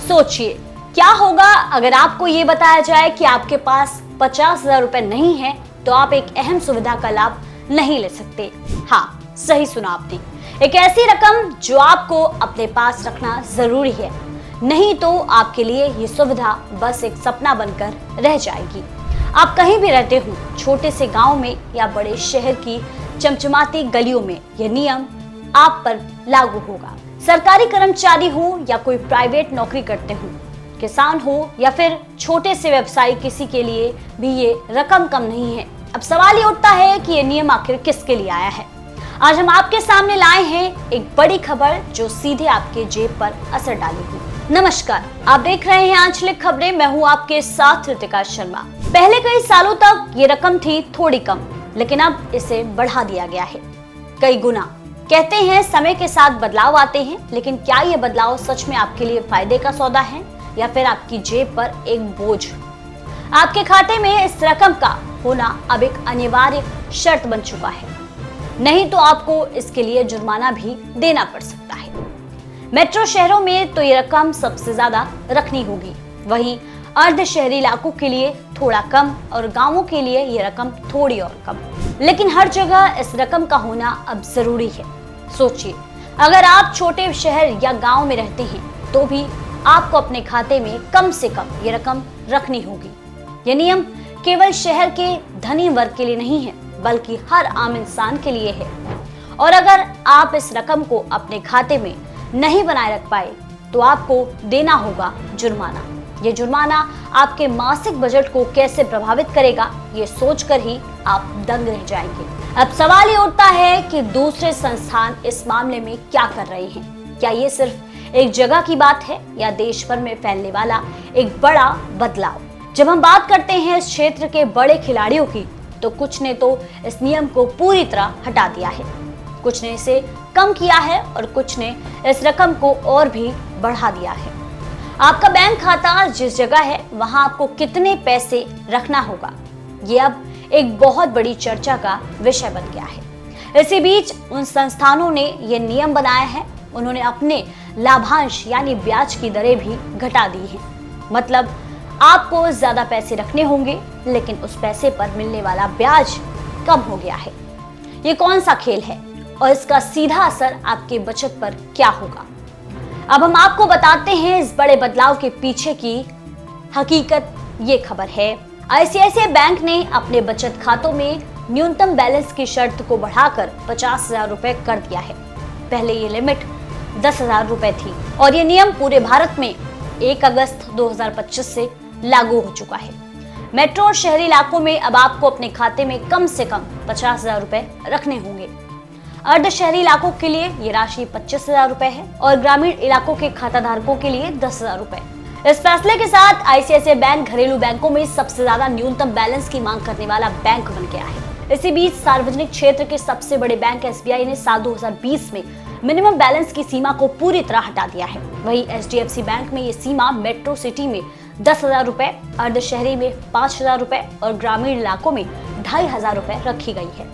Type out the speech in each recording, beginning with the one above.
सोचिए, क्या होगा अगर आपको ये बताया जाए कि आपके पास 50,000 रुपए नहीं है तो आप एक अहम सुविधा का लाभ नहीं ले सकते। हाँ, सही सुना आपने, एक ऐसी रकम जो आपको अपने पास रखना जरूरी है, नहीं तो आपके लिए ये सुविधा बस एक सपना बनकर रह जाएगी। आप कहीं भी रहते हो, छोटे से गांव में या बड़े शहर की चमचमाती गलियों में, यह नियम आप पर लागू होगा। सरकारी कर्मचारी हो या कोई प्राइवेट नौकरी करते हो, किसान हो या फिर छोटे से व्यवसायी, किसी के लिए भी ये रकम कम नहीं है। अब सवाल ये उठता है कि ये नियम आखिर किसके लिए आया है। आज हम आपके सामने लाए हैं एक बड़ी खबर जो सीधे आपके जेब पर असर डालेगी। नमस्कार, आप देख रहे हैं आंचलिक खबरें। मैं हूं आपके साथ ऋतिका शर्मा। पहले कई सालों तक ये रकम थी थोड़ी कम, लेकिन अब इसे बढ़ा दिया गया है कई गुना। कहते हैं समय के साथ बदलाव आते हैं, लेकिन क्या ये बदलाव सच में आपके लिए फायदे का सौदा है या फिर आपकी जेब पर एक बोझ? आपके खाते में इस रकम का होना अब एक अनिवार्य शर्त बन चुका है, नहीं तो आपको इसके लिए जुर्माना भी देना पड़ सकता है। मेट्रो शहरों में तो ये रकम सबसे ज्यादा रखनी होगी, वहीं अर्ध शहरी इलाकों के लिए थोड़ा कम और गांवों के लिए ये रकम थोड़ी और कम। लेकिन हर जगह इस रकम का होना अब जरूरी है। सोचिए, अगर आप छोटे शहर या गांव में रहते हैं तो भी आपको अपने खाते में कम से कम ये रकम रखनी होगी। ये नियम केवल शहर के धनी वर्ग के लिए नहीं है, बल्कि हर आम इंसान के लिए है। और अगर आप इस रकम को अपने खाते में नहीं बनाए रख पाए तो आपको देना होगा जुर्माना। ये जुर्माना आपके मासिक बजट को कैसे प्रभावित करेगा, ये सोचकर ही आप दंग रह जाएंगे। अब सवाल ये उठता है कि दूसरे संस्थान इस मामले में क्या कर रहे हैं। क्या ये सिर्फ एक जगह की बात है या देश भर में फैलने वाला एक बड़ा बदलाव? जब हम बात करते हैं इस क्षेत्र के बड़े खिलाड़ियों की, तो कुछ ने तो इस नियम को पूरी तरह हटा दिया है, कुछ ने इसे कम किया है और कुछ ने इस रकम को और भी बढ़ा दिया है। आपका बैंक खाता जिस जगह है वहां आपको कितने पैसे रखना होगा, ये अब एक बहुत बड़ी चर्चा का विषय बन गया है। इसी बीच उन संस्थानों ने ये नियम बनाया है, उन्होंने अपने लाभांश यानी ब्याज की दरें भी घटा दी है। मतलब आपको ज्यादा पैसे रखने होंगे, लेकिन उस पैसे पर मिलने वाला ब्याज कम हो गया है। ये कौन सा खेल है और इसका सीधा असर आपके बचत पर क्या होगा? अब हम आपको बताते हैं इस बड़े बदलाव के पीछे की हकीकत। ये खबर है, आईसीआईसीआई बैंक ने अपने बचत खातों में न्यूनतम बैलेंस की शर्त को बढ़ाकर 50,000 रुपए कर दिया है। पहले ये लिमिट 10,000 रुपए थी और ये नियम पूरे भारत में 1 अगस्त 2025 से लागू हो चुका है। मेट्रो और शहरी इलाकों में अब आपको अपने खाते में कम से कम 50,000 रुपए रखने होंगे। अर्ध शहरी इलाकों के लिए ये राशि 25,000 रुपए है और ग्रामीण इलाकों के खाता धारकों के लिए 10,000 रुपए। इस फैसले के साथ आईसीआईसीआई बैंक घरेलू बैंकों में सबसे ज्यादा न्यूनतम बैलेंस की मांग करने वाला बैंक बन गया है। इसी बीच सार्वजनिक क्षेत्र के सबसे बड़े बैंक एसबीआई ने साल 2020 में मिनिमम बैलेंस की सीमा को पूरी तरह हटा दिया है। वहीं एचडीएफसी बैंक में ये सीमा मेट्रो सिटी में 10,000 रुपए, अर्ध शहरी में 5,000 रुपए और ग्रामीण इलाकों में 2,500 रुपए रखी गई है।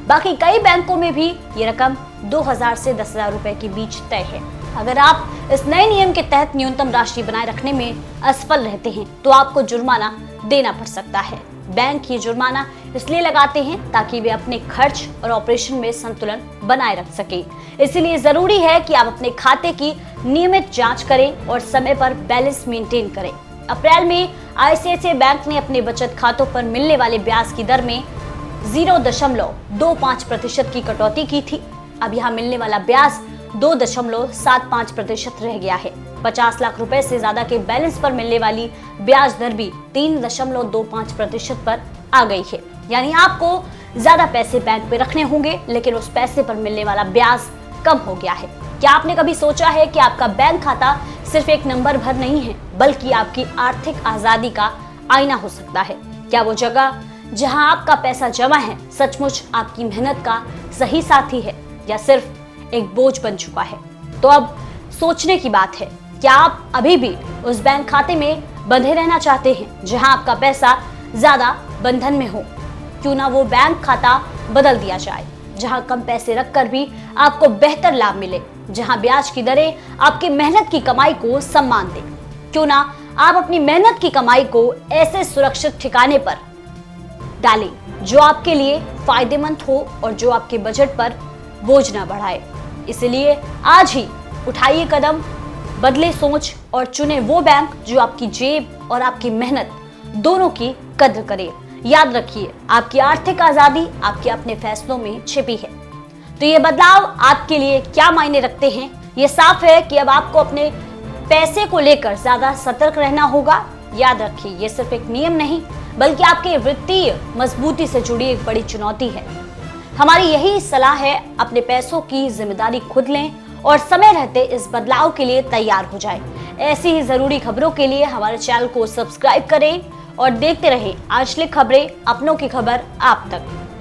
बाकी कई बैंकों में भी ये रकम 2,000 से 10,000 रुपए के बीच तय है। अगर आप इस नए नियम के तहत न्यूनतम राशि बनाए रखने में असफल रहते हैं तो आपको जुर्माना देना पड़ सकता है। बैंक ये जुर्माना इसलिए लगाते हैं ताकि वे अपने खर्च और ऑपरेशन में संतुलन बनाए रख सके। इसीलिए जरूरी है कि आप अपने खाते की नियमित जांच करें और समय पर बैलेंस मेंटेन करें। अप्रैल में आईसीआईसीआई बैंक ने अपने बचत खातों पर मिलने वाले ब्याज की दर में 0.25% की कटौती की थी। अब यहाँ मिलने वाला ब्याज 2.75% रह गया है। 50 लाख रुपए से ज्यादा के बैलेंस पर मिलने वाली ब्याज दर भी 3.25% पर आ गई है। यानी आपको ज्यादा पैसे बैंक में रखने होंगे, लेकिन उस पैसे पर मिलने वाला ब्याज कम हो गया है। क्या आपने कभी सोचा है कि आपका बैंक खाता सिर्फ एक नंबर भर नहीं है, बल्कि आपकी आर्थिक आजादी का आईना हो सकता है? क्या वो जगह जहां आपका पैसा जमा है सचमुच आपकी मेहनत का सही साथी है या सिर्फ एक बोझ बन चुका है? तो अब सोचने की बात है, क्या आप अभी भी उस बैंक खाते में बंधे रहना चाहते हैं जहां आपका पैसा ज्यादा बंधन में हो? क्यों ना वो बैंक खाता बदल दिया जाए, जहां कम पैसे रखकर भी आपको बेहतर लाभ मिले, जहां ब्याज की दरें आपकी मेहनत की कमाई को सम्मान दें। क्यों ना आप अपनी मेहनत की कमाई को ऐसे सुरक्षित ठिकाने पर डालें जो आपके लिए फायदेमंद हो और जो आपके बजट पर बोझ ना बढ़ाए। इसलिए आज ही उठाइए कदम, बदले सोच और चुने वो बैंक जो आपकी जेब और आपकी मेहनत दोनों की कद्र करे। याद रखिए, आपकी आर्थिक आजादी आपके अपने फैसलों में छिपी है। तो ये बदलाव आपके लिए क्या मायने रखते हैं? ये साफ है कि अब आपको अपने पैसे को लेकर ज्यादा सतर्क रहना होगा। याद रखिए, ये सिर्फ एक नियम नहीं बल्कि आपके वित्तीय मजबूती से जुड़ी एक बड़ी चुनौती है। हमारी यही सलाह है, अपने पैसों की जिम्मेदारी खुद लें और समय रहते इस बदलाव के लिए तैयार हो जाएं। ऐसी ही जरूरी खबरों के लिए हमारे चैनल को सब्सक्राइब करें और देखते रहें आंचलिक खबरें, अपनों की खबर आप तक।